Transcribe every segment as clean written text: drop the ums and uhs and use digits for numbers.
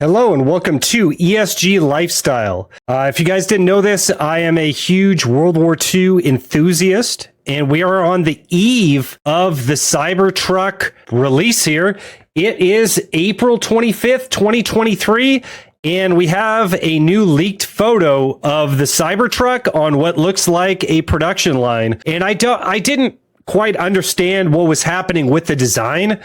Hello and welcome to ESG Lifestyle. If you guys didn't know this, I am a huge World War II enthusiast, and we are on the eve of the Cybertruck release here. It is April 25th, 2023, and we have a new leaked photo of the Cybertruck on what looks like a production line. And I didn't quite understand what was happening with the design,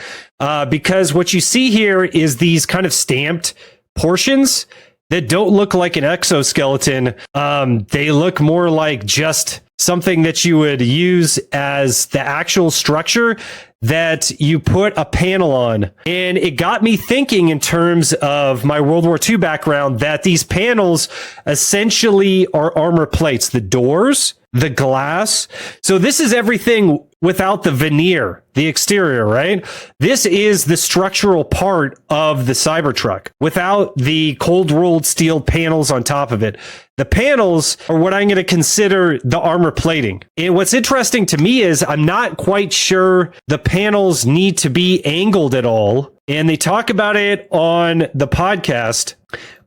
because what you see here is these kind of stamped portions that don't look like an exoskeleton. They look more like just something that you would use as the actual structure that you put a panel on. And it got me thinking in terms of my World War II background that these panels essentially are armor plates, the doors, the glass. So this is everything without the veneer, the exterior, right? This is the structural part of the Cybertruck without the cold rolled steel panels on top of it. The panels are what I'm going to consider the armor plating. And what's interesting to me is I'm not quite sure the panels need to be angled at all. And they talk about it on the podcast,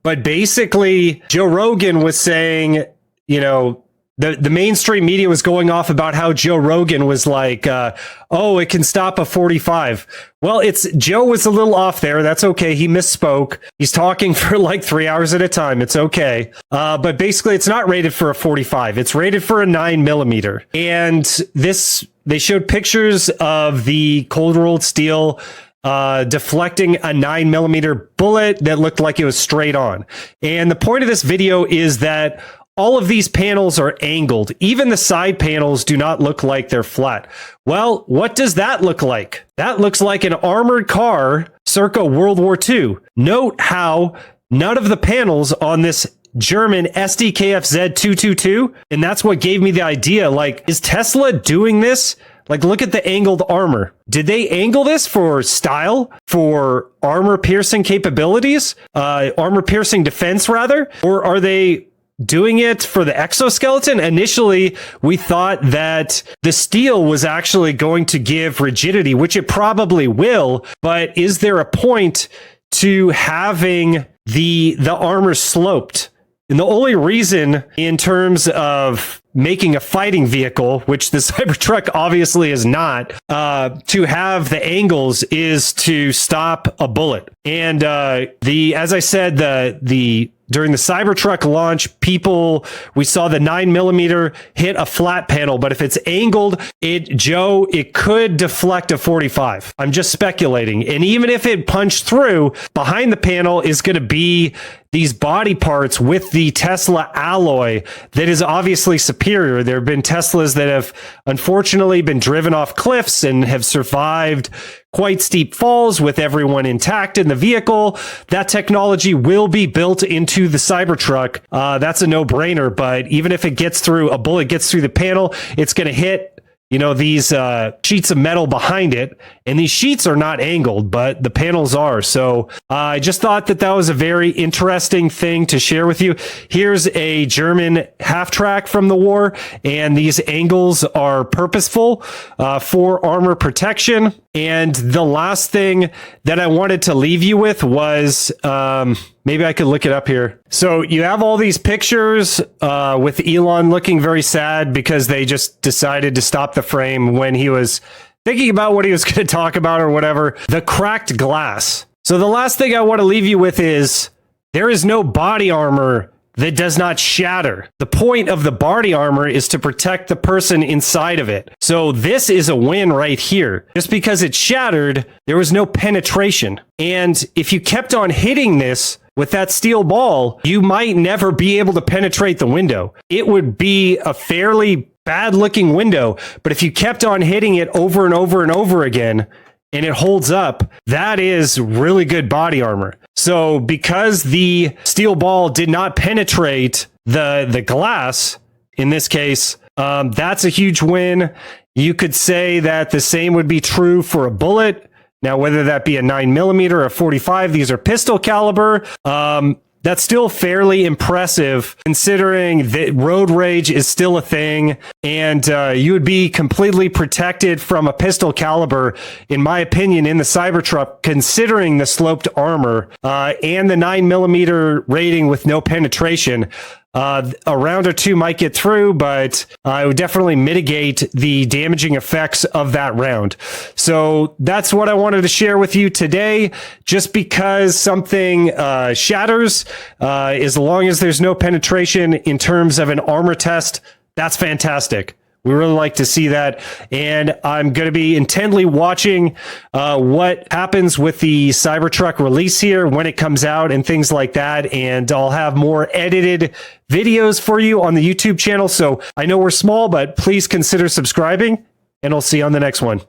but basically Joe Rogan was saying, you know, the mainstream media was going off about how Joe Rogan was like, oh, it can stop a 45. Well, Joe was a little off there. That's okay. He misspoke. He's talking for like 3 hours at a time. It's okay. But basically, it's not rated for a 45. It's rated for a 9mm. And they showed pictures of the cold rolled steel deflecting a 9mm bullet that looked like it was straight on. And the point of this video is that all of these panels are angled. Even the side panels do not look like they're flat. Well, what does that look like? That looks like an armored car circa World War II. Note how none of the panels on this German SDKFZ 222, and that's what gave me the idea. Like, is Tesla doing this? Like, look at the angled armor. Did they angle this for style, for armor piercing capabilities, armor piercing defense rather? Or are they doing it for the exoskeleton? Initially, we thought that the steel was actually going to give rigidity, which it probably will, but is there a point to having the armor sloped? And the only reason in terms of making a fighting vehicle, which the Cybertruck obviously is not, to have the angles is to stop a bullet. And as I said, during the Cybertruck launch, we saw the 9mm hit a flat panel, but if it's angled, it could deflect a 45. I'm just speculating. And even if it punched through, behind the panel is going to be these body parts with the Tesla alloy that is obviously superior. There have been Teslas that have unfortunately been driven off cliffs and have survived quite steep falls with everyone intact in the vehicle. That technology will be built into the Cybertruck. That's a no-brainer, but even if a bullet gets through the panel, it's going to hit these sheets of metal behind it, and these sheets are not angled, but the panels are. So I just thought that was a very interesting thing to share with you. Here's a German half-track from the war, and these angles are purposeful for armor protection. And the last thing that I wanted to leave you with was, maybe I could look it up here. So you have all these pictures with Elon looking very sad because they just decided to stop the frame when he was thinking about what he was going to talk about or whatever. The cracked glass. So the last thing I want to leave you with is there is no body armor that does not shatter. The point of the body armor is to protect the person inside of it. So this is a win right here. Just because it shattered, there was no penetration. And if you kept on hitting this with that steel ball, you might never be able to penetrate the window. It would be a fairly bad looking window, but if you kept on hitting it over and over and over again, and it holds up, that is really good body armor. So because the steel ball did not penetrate the glass, in this case, that's a huge win. You could say that the same would be true for a bullet. Now, whether that be a 9mm or a 45, these are pistol caliber. that's still fairly impressive considering that road rage is still a thing, and you would be completely protected from a pistol caliber, in my opinion, in the Cybertruck, considering the sloped armor and the 9mm rating with no penetration. A round or two might get through, but it would definitely mitigate the damaging effects of that round. So that's what I wanted to share with you today. Just because something shatters, as long as there's no penetration in terms of an armor test, that's fantastic. We really like to see that, and I'm going to be intently watching what happens with the Cybertruck release here when it comes out and things like that, and I'll have more edited videos for you on the YouTube channel. So I know we're small, but please consider subscribing, and I'll see you on the next one.